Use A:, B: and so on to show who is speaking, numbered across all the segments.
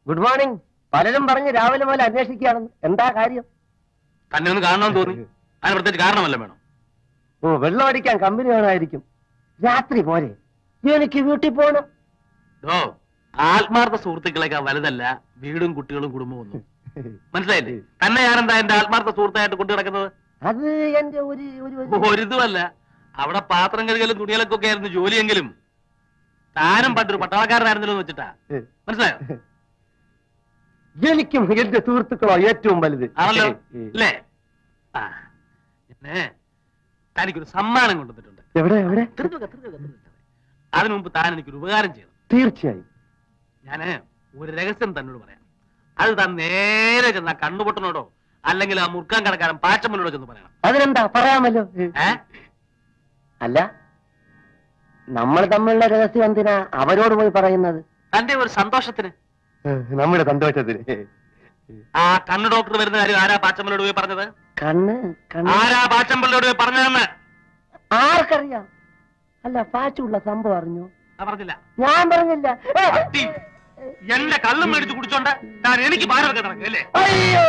A: Good morning. പലരും പറഞ്ഞ് രാവിലെ പോലെ അന്വേഷിക്കുകയാണെന്ന്. എന്താ കാര്യം?
B: തന്നെ ഒന്ന് കാണണമെന്ന് തോന്നി. അതിന് പ്രത്യേകിച്ച് കാരണമല്ല വേണം.
A: ഓ, വെള്ളം അടിക്കാൻ കമ്പനി വേണമായിരിക്കും. രാത്രി പോലെ എനിക്ക് വീട്ടിൽ പോകണം.
B: ഓ, ആത്മാർത്ഥ സുഹൃത്തുക്കളൊക്കെ വലുതല്ല വീടും കുട്ടികളും കുടുംബവും ഒന്നും. മനസ്സിലായില്ലേ? തന്നെ ഞാനെന്താ എന്റെ ആത്മാർത്ഥ സുഹൃത്തായിട്ട് കൊണ്ടു കിടക്കുന്നത്?
A: അത് എന്റെ
B: ഒരിതുമല്ല. അവിടെ പാത്രം കഴുകലും തുണികളൊക്കെ ആയിരുന്നു ജോലിയെങ്കിലും താനും പണ്ടൊരു പട്ടാളക്കാരനായിരുന്നല്ലോ വെച്ചിട്ടാ. മനസ്സിലായോ?
A: എനിക്കും എന്റെ സുഹൃത്തുക്കളോ ഏറ്റവും വലുത്
B: ആണല്ലോ അല്ലേ? ആ, തനിക്കൊരു സമ്മാനം കൊണ്ടുവന്നിട്ടുണ്ട്.
A: എവിടെ എവിടെ?
B: അതിനു മുമ്പ് താൻ എനിക്കൊരു ഉപകാരം ചെയ്യണം.
A: തീർച്ചയായും.
B: ഞാന് ഒരു രഹസ്യം തന്നോട് പറയാം. അത് താൻ നേരെ ചെന്ന കണ്ണുപൊട്ടനോടോ അല്ലെങ്കിൽ ആ മുറുക്കാൻ കടക്കാരൻ പാച്ചമ്മനോടോ ചെന്ന് പറയണം.
A: അതിനെന്താ, പറയാമല്ലോ. അല്ല, നമ്മൾ തമ്മിലുള്ള രഹസ്യം എന്തിനാ അവരോട് പോയി പറയുന്നത്?
B: തന്റെ ഒരു സന്തോഷത്തിന്.
A: നമ്മുടെ സന്തോഷത്തിന്.
B: ആ കണ്ണ് ഡോക്ടർ വരുന്ന കാര്യം ആരാ പാച്ചമ്മനോട് പോയി പറഞ്ഞത്?
A: കണ്ണ്
B: ആരാ പാച്ചമ്മനോട് പോയി പറഞ്ഞതെന്ന്
A: ആർക്കറിയാം? അല്ല, പാച്ചുള്ള സംഭവം അറിഞ്ഞോ?
B: പറഞ്ഞില്ല.
A: ഞാൻ പറഞ്ഞില്ല.
B: എന്റെ കള്ളും മേടിച്ച് കുടിച്ചോണ്ട് ഞാൻ എനിക്ക് ഭാരമൊക്കെ നടക്കല്ലേ?
A: അയ്യോ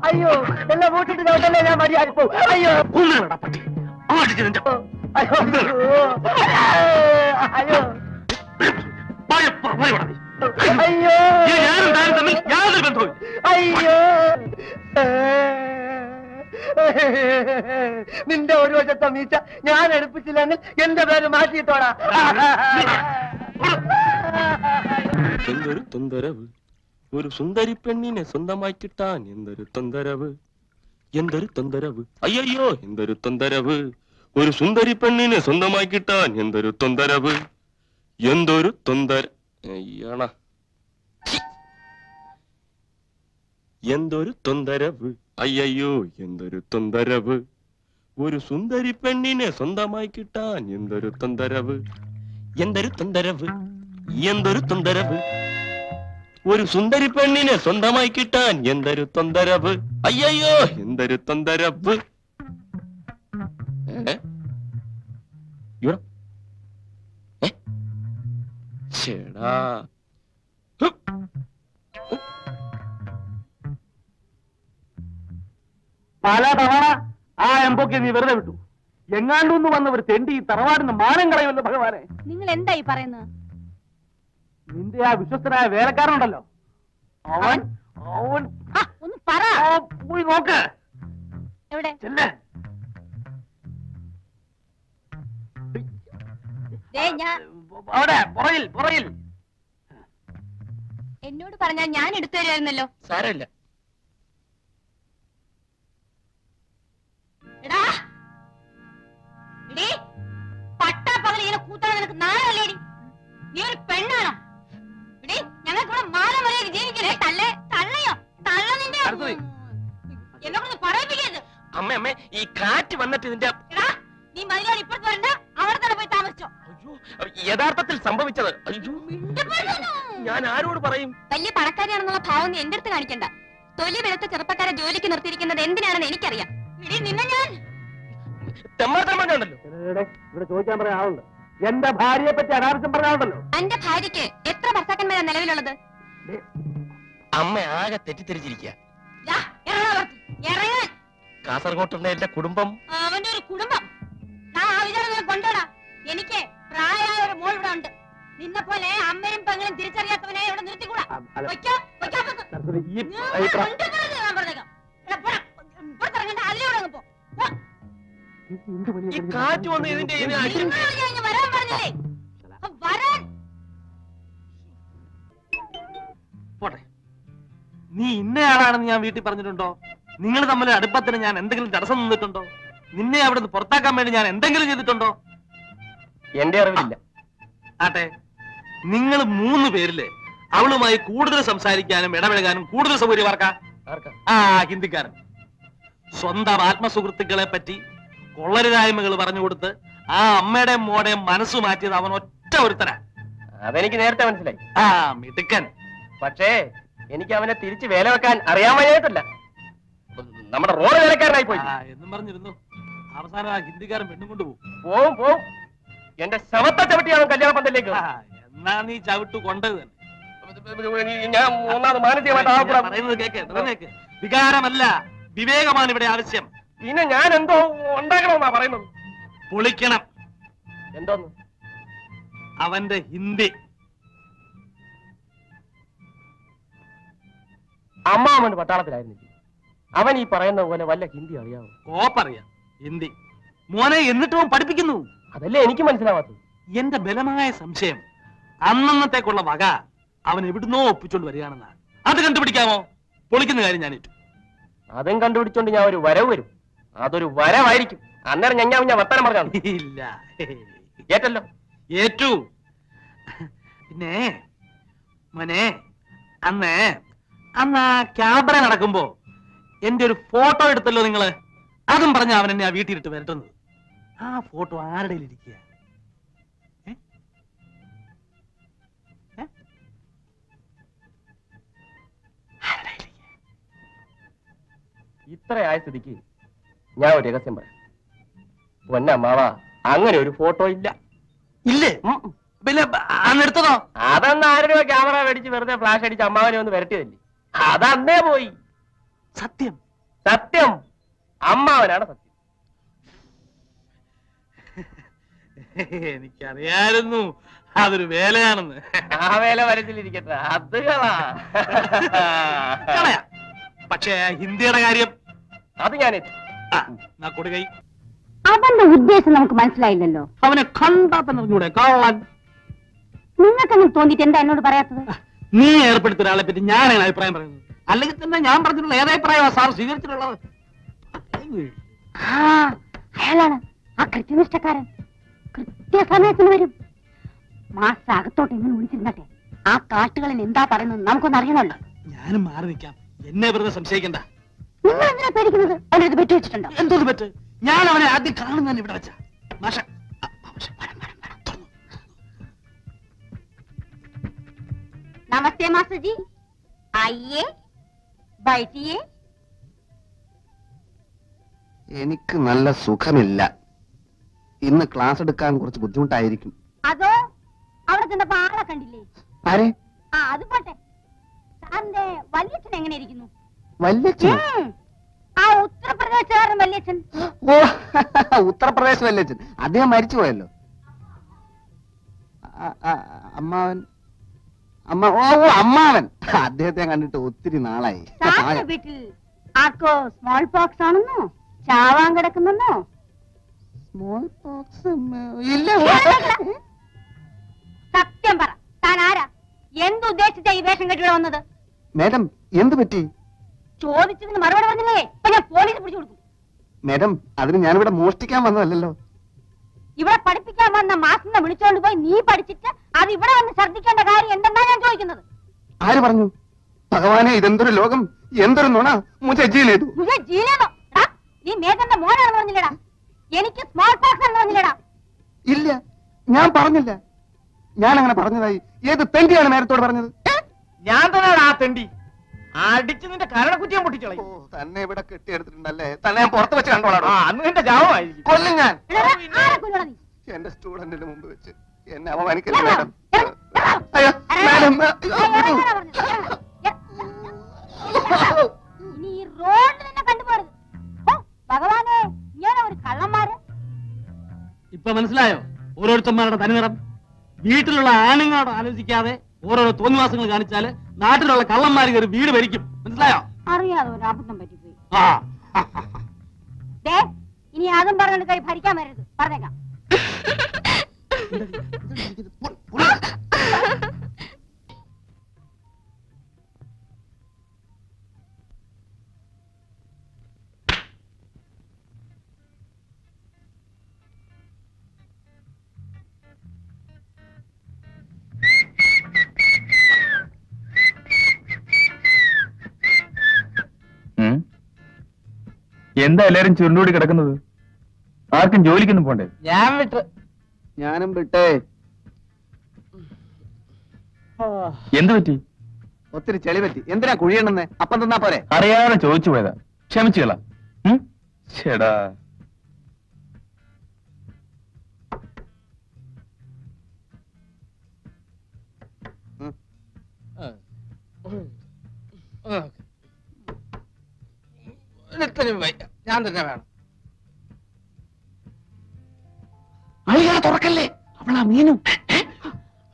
A: അയ്യോ, എല്ലാം കൂട്ടിട്ട് ചോട്ടല്ലേ ഞാൻ മര്യാദ പോകും. അയ്യോ
B: പട്ടി
A: അയ്യോ അയ്യോ അയ്യോ
B: ഞാനും താനും തമ്മിൽ യാതൊരു ബന്ധവും.
A: അയ്യോ, നിന്റെ ഒരു വശത്തെ മീച്ച ഞാൻ എടുപ്പിച്ചില്ലെങ്കിൽ എന്റെ പേര് മാറ്റിയിട്ടോടാ.
C: എന്തൊരു തൊന്തരവ്, ഒരു സുന്ദരി പെണ്ണിനെ സ്വന്തമായി കിട്ടാൻ എന്തൊരു തൊന്തരവ്, എന്തൊരു തൊന്തരവ്, അയ്യോ എന്തൊരു തൊന്തരവ്, ഒരു സുന്ദരി പെണ്ണിനെ സ്വന്തമായി കിട്ടാൻ എന്തൊരു തൊന്തരവ്, എന്തൊരു തൊന്തര അയ്യണ എന്തൊരു തൊന്തരവ്, അയ്യോ എന്തൊരു തൊന്തരവ്, ഒരു സുന്ദരി പെണ്ണിനെ സ്വന്തമായി കിട്ടാൻ എന്തൊരു തൊന്തരവ്, എന്തൊരു തൊന്തരവ്, എന്തൊരു തൊന്തരവ്, ഒരു സുന്ദരി പെണ്ണിനെ സ്വന്തമായി കിട്ടാൻ എന്തൊരു തൊന്തരവ്, അയ്യോ എന്തൊരു തൊന്തരവ്. ചേടാ,
B: പല തവണ ആ എംബൊക്കെ നീ വെറുതെ വിട്ടു. എങ്ങാണ്ടൊന്ന് വന്നവർ തെണ്ടി ഈ തറവാടിന് മാനം കളയുമല്ലോ ഭഗവാനെ.
D: നിങ്ങൾ എന്തായി പറയുന്നത്?
B: നിന്റെ ആ വിശ്വസ്തനായ വേലക്കാരനുണ്ടല്ലോ, അവൻ അവൻ
D: ഒന്ന് പറ.
B: പോയി നോക്ക്.
D: എവിടെ?
B: അവിടെ പുറകിൽ പുറകിൽ.
D: എന്നോട് പറഞ്ഞാൽ ഞാൻ എടുത്തു തരുമായിരുന്നല്ലോ.
C: സാരമില്ല.
D: പട്ടാപ്പകൽ ഇങ്ങനെ കൂട്ടാൻ നിനക്ക് നാളല്ലേടി? നീ ഒരു പെണ്ണാണോ? ഞങ്ങൾക്ക് മാല മര്യാദ ജീവിക്കണേ. തള്ളയോ തള്ള നിന്റെ എന്നെ കൊണ്ട് പറയിപ്പിക്കരുത്.
C: അമ്മ അമ്മ, ഈ കാറ്റ് വന്നിട്ട് ഇതിന്റെ
D: നീ മതിലോട് ഇപ്പുറത്ത് വരണ്ട, അവിടെ തന്നെ പോയി താമസിച്ചോ.
C: യഥാർത്ഥത്തിൽ സംഭവിച്ചത് ഞാൻ ആരോട് പറയും?
D: വലിയ പണക്കാരിയാണെന്നുള്ള ഭാവം നീ എന്റെ അടുത്ത് കാണിക്കണ്ട. തൊലി വെളുത്ത ചെറുപ്പക്കാരെ ജോലിക്ക് നിർത്തിയിരിക്കുന്നത് എന്തിനാണെന്ന് എനിക്കറിയാം. നിന്നെ ഞാൻ
B: ഇവിടെ ചോദിക്കാൻ പറയാൻ ആളുണ്ട്. എന്റെ ഭാര്യയെ പറ്റി അനാവശ്യം പറയാനുണ്ടല്ലോ.
D: എന്റെ ഭാര്യക്ക് എത്ര ഭർത്താക്കന്മാരാ നിലവിലുള്ളത്?
C: അമ്മ ആകെ തെറ്റിദ്ധരിച്ചിരിക്കുക. കാസർഗോട്ടുള്ള എന്റെ കുടുംബം.
D: അവന്റെ ഒരു കുടുംബം ആ വിചാരം കൊണ്ടോടാ. എനിക്ക് പ്രായമായ ഒരു മോൾ ഇവിടെ ഉണ്ട്. നിന്നെ പോലെ അമ്മയും പെങ്ങളും തിരിച്ചറിയാത്തവനെ ഇവിടെ നിർത്തിക്കൂടാ. പുറത്തിറങ്ങണ്ട, അതിലൂടെ അങ്ങ് പോ.
C: ഈ കാറ്റ് വന്ന് ഇതിന്റെ
D: വരാൻ പറഞ്ഞില്ലേ? വരാൻ.
B: പോട്ടെ, നീ ഇന്നയാളാണെന്ന് ഞാൻ വീട്ടിൽ പറഞ്ഞിട്ടുണ്ടോ? നിങ്ങൾ തമ്മിൽ അടുപ്പത്തിന് ഞാൻ എന്തെങ്കിലും തടസ്സം നിന്നിട്ടുണ്ടോ? നിന്നെ അവിടെ നിന്ന് പുറത്താക്കാൻ വേണ്ടി ഞാൻ എന്തെങ്കിലും ചെയ്തിട്ടുണ്ടോ?
A: എന്റെ അറിവില്ല.
B: ആട്ടെ, നിങ്ങൾ 3 പേരില് അവളുമായി കൂടുതൽ സംസാരിക്കാനും ഇടപഴകാനും കൂടുതൽ സൗകര്യമാർക്കാ? ആ ഹിന്ദിക്കാരൻ. സ്വന്തം ആത്മസുഹൃത്തുക്കളെ പറ്റി കൊള്ളരുതായ്മകൾ പറഞ്ഞു കൊടുത്ത് ആ അമ്മയുടെയും മോടെയും മനസ്സ് മാറ്റിയത് അവൻ ഒറ്റ ഒരുത്തനാ.
A: അതെനിക്ക് നേരത്തെ മനസ്സിലായി.
B: ആ മിടുക്കൻ.
A: പക്ഷേ എനിക്ക് അവനെ തിരിച്ച് വേല വെക്കാൻ അറിയാൻ വയ്യായിട്ടില്ല. നമ്മുടെ റോഡ് വേലക്കാരനായി പോയി
B: എന്നും പറഞ്ഞിരുന്നു. അവസാനം ആ ഹിന്ദിക്കാരൻ പെണ്ണും കൊണ്ട്
A: പോവും പോവും. എന്റെ ശവത്തെ ചവിട്ടി അവൻ കല്യാണ പന്തലിലേക്ക്.
B: എന്നാ നീ ചവിട്ട് കൊണ്ടത് തന്നെ.
A: ഞാൻ ഒന്നാമത് മാനസികമായിട്ട്
B: ഞാൻ പറയുന്നത് കേക്ക്. വികാരമല്ല, വിവേകമാണ് ഇവിടെ ആവശ്യം.
A: പിന്നെ ഞാൻ എന്തോ ഉണ്ടാക്കണമെന്നാ പറയുന്നത്.
B: പൊളിക്കണം.
A: എന്തോന്ന്?
B: അവന്റെ ഹിന്ദി.
A: അമ്മാവൻ പട്ടാളത്തിലായിരുന്നില്ല. അവൻ ഈ പറയുന്ന പോലെ വല്ല ഹിന്ദി അറിയാമോ?
B: കോപ്പറിയാം, ഹിന്ദി. മോനെ എന്നിട്ടും പഠിപ്പിക്കുന്നു.
A: അതല്ലേ എനിക്ക് മനസ്സിലാവാത്തത്.
B: എന്റെ ബലമായ സംശയം അന്നന്നത്തേക്കുള്ള വക അവൻ എവിടുന്നോ ഒപ്പിച്ചോണ്ട് വരികയാണെന്നാണ്. അത് കണ്ടുപിടിക്കാമോ? പൊളിക്കുന്ന കാര്യം ഞാൻ ഏറ്റു.
A: അതും കണ്ടുപിടിച്ചോണ്ട് ഞാൻ ഒരു വരവ് വരും. അതൊരു വരവായിരിക്കും. അന്നേരം ഞാൻ വർത്തമാനം പറഞ്ഞാണ്.
B: ഇല്ല,
A: ഏറ്റല്ലോ?
B: ഏറ്റു. പിന്നെ മോനെ, അന്ന് ആ ക്യാമറ നടക്കുമ്പോ എന്റെ ഒരു ഫോട്ടോ എടുത്തല്ലോ നിങ്ങള്. അതും പറഞ്ഞ അവൻ എന്നെ ആ വീട്ടിലിട്ട് വരട്ടുന്നത്. ആ ഫോട്ടോ ആരുടെ ഇരിക്കുക?
A: ഇത്രയായ സ്ഥിതിക്ക് ഞാൻ ഒരു രഹസ്യം പറയാം. പൊന്നമ്മാവ, അങ്ങനെ ഒരു ഫോട്ടോ ഇല്ല.
B: ഇല്ലേ? പിന്നെ അന്നെടുത്തതോ?
A: അതന്ന് 1000 രൂപ ക്യാമറ മേടിച്ച് വെറുതെ ഫ്ലാഷ് അടിച്ച് അമ്മാവനെ ഒന്ന് വരട്ടിയതല്ലേ. അതന്നേ പോയി.
B: സത്യം
A: സത്യം, അമ്മാവനാണ് സത്യം.
B: എനിക്കറിയായിരുന്നു അതൊരു വേലയാണെന്ന്.
A: ആ വേല വരച്ചിലിരിക്കട്ടെ, അത് കളയാ.
B: പക്ഷേ ഹിന്ദിയുടെ കാര്യം
A: അത് ഞാൻ
B: കൊടുകൈ.
D: അവന്റെ ഉദ്ദേശം നമുക്ക് മനസ്സിലായില്ലല്ലോ.
B: അവനെ കണ്ടാ തന്നെ അറിഞ്ഞൂടെ കള്ളൻ.
D: നിങ്ങൾക്കങ്ങനെ തോന്നിട്ട് എന്താ എന്നോട് പറയാത്തത്?
B: നീ ഏർപ്പെടുത്തിയ ഒരാളെ പറ്റി ഞാനാണ് അഭിപ്രായം പറയുന്നത്. അല്ലെങ്കിൽ തന്നെ ഞാൻ പറഞ്ഞിട്ടുള്ള ഏതഭിപ്രായമാണ് സാർ സ്വീകരിച്ചിട്ടുള്ളത്?
D: അയാളാണ് ആ കൃത്യനിഷ്ഠക്കാരൻ. കൃത്യസമയത്തിന് വരും. മാസം അകത്തോട്ട് എങ്ങനെ വിളിച്ചിരുന്നട്ടെ. ആ കാട്ടുകളിൽ എന്താ പറയുന്നത് നമുക്കൊന്ന് അറിയണമല്ലോ.
B: ഞാനും മാറി നിൽക്കാം. എന്നെ വെറുതെ സംശയിക്കണ്ട.
D: നിങ്ങൾ എന്തിനാ പേടിക്കുന്നത്? അവനത് പെറ്റു വെച്ചിട്ടുണ്ടോ?
B: എന്തോന്ന് പറ്റ്? ഞാൻ അവനെ ആദ്യം കാണുന്നതന്നെ ഇവിടെ വെച്ച.
D: നമസ്തേ മാസ്റ്റർ ജി, ആയിയേ ബൈഠിയേ.
E: എനിക്ക് നല്ല സുഖമില്ല. ഇന്ന് ക്ലാസ് എടുക്കാൻ കുറച്ച് ബുദ്ധിമുട്ടായിരിക്കും.
D: അതോ അവിടെ ചെന്നപ്പോ ആളെ കണ്ടില്ലേ?
E: ആരെ?
D: അത് പോട്ടെ, സാറിന്റെ വല്യച്ഛൻ എങ്ങനെ ഇരിക്കുന്നു?
E: വല്യച്ഛൻ?
D: ആ ഉത്തർപ്രദേശുകാരൻ വല്യച്ഛൻ.
E: ഓ, ഉത്തർപ്രദേശ് വല്യച്ഛൻ. അദ്ദേഹം മരിച്ചുപോയല്ലോ. അമ്മാവൻ? അമ്മാവൻ. അദ്ദേഹത്തെ കണ്ടിട്ട് ഒത്തിരി നാളായി.
D: സാറിന്റെ വീട്ടിൽ ആർക്കോ സ്മോൾ പോക്സ് ആണെന്നോ ചാവാൻ കിടക്കുന്നെന്നോ?
E: സ്മോൾ പോക്സ് ഇല്ല.
D: സത്യം പറ, താൻ ആരാ? എന്തുദ്ദേശിച്ച ഈ വേഷം കെട്ടിവിടെ വന്നത്?
E: മേഡം, എന്ത് പറ്റി?
D: ചോദിച്ചതിന് മറുപടി പറഞ്ഞില്ലേ ഇപ്പൊ ഞാൻ പോലീസ് പിടിച്ചു കൊടുക്കും.
E: മേഡം, അതിന് ഞാനിവിടെ മോഷ്ടിക്കാൻ വന്നതല്ലല്ലോ.
D: ഇവിടെ പഠിപ്പിക്കാൻ വന്ന മാസിനെ വിളിച്ചോണ്ട് പോയി നീ പഠിച്ചിട്ട് അത് ഇവിടെ വന്ന് ശ്രദ്ധിക്കേണ്ട കാര്യം എന്തെന്നാ ഞാൻ ചോദിക്കുന്നത്.
E: ആര് പറഞ്ഞു? ഭഗവാനെ, ഇതെന്തൊരു ലോകം, എന്തൊരു നുണ.
D: നീ മേഘന്റെ മോനാണെന്ന് പറഞ്ഞില്ലടാ. എനിക്ക് സ്മോൾ പോക്സ് എന്ന് പറഞ്ഞില്ലടാ.
E: ഇല്ല, ഞാൻ പറഞ്ഞില്ല. ഞാൻ അങ്ങനെ പറഞ്ഞതായി ഏത് തെണ്ടിയാണ് നേരത്തോട് പറഞ്ഞത്?
A: ഞാൻ തന്നെയാണ് ആ തെണ്ടി. അടിച്ച് നിന്റെ കരണക്കുറ്റിയും പൊട്ടിച്ചോളൂ.
E: തന്നെ ഇവിടെ കെട്ടിയെടുത്തിട്ടുണ്ടല്ലേ? തന്നെ ഞാൻ പുറത്ത് വെച്ച് കണ്ടോളാം.
A: അന്ന് നിന്റെ ജാവമായിരിക്കും.
E: കൊല്ലും ഞാൻ.
D: നീ
E: എന്റെ സ്റ്റുഡന്റിന് മുമ്പ് വെച്ച് എന്നെ അവമാനിക്കല്ലേ മേഡം? അയ്യോ മേഡം,
D: ഇനി ഈ റോഡിൽ തന്നെ കണ്ടുപോരുത്. ഭഗവാനെ, ഇങ്ങനെ ഒരു കള്ളന്മാര്.
B: ഇപ്പൊ മനസ്സിലായോ ഓരോരുത്തന്മാരുടെ തനിനിറം? വീട്ടിലുള്ള ആണുങ്ങളോട് ആലോചിക്കാതെ ഓരോരോ തോന്നിവാസങ്ങൾ കാണിച്ചാല് നാട്ടിലുള്ള കള്ളന്മാർ കയറി വീട് ഭരിക്കും. മനസ്സിലായോ?
D: അറിയാതെ ഒരു അബദ്ധം പറ്റിപ്പോയി.
B: ആ,
D: ഇനി അതും പറഞ്ഞിട്ട് കൈ ഭരിക്കാൻ വരരുത്, പറഞ്ഞേക്കാം.
F: എന്താ എല്ലാരും ചുരുണ്ടൂടി കിടക്കുന്നത്? ആർക്കും ജോലിക്കൊന്നും പോണ്ടേ?
E: ഞാനും വിട്ടേ.
F: എന്ത് പറ്റി?
E: ഒത്തിരി ചെളി പറ്റി. എന്തിനാ കുഴിയണെന്ന്? അപ്പം തന്നാ പോരെ?
F: അറിയാതെ ചോദിച്ചു പോയതാ, ക്ഷമിച്ചുകളാ. ചേടാ,
E: ഞാൻ തന്നെ വേണം.
C: അളിയാ തുറക്കല്ലേ, അവളാ മീനും.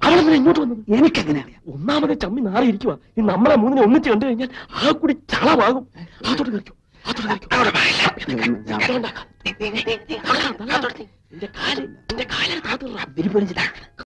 C: അവളെന്തിനാ ഇങ്ങോട്ട് വന്നത്?
E: എനിക്കെങ്ങനെ അറിയാം?
C: ഒന്നാമത് ചമ്മി നാറിയിരിക്കുക. ഈ നമ്മളെ മൂന്നിനെ ഒന്നിച്ച് കണ്ടു കഴിഞ്ഞാൽ ആ കൂടി ചളവാകും. അതോട് കളിക്കും, അതോട് കളിക്കും. നിന്റെ കാല് താത്തുള്ള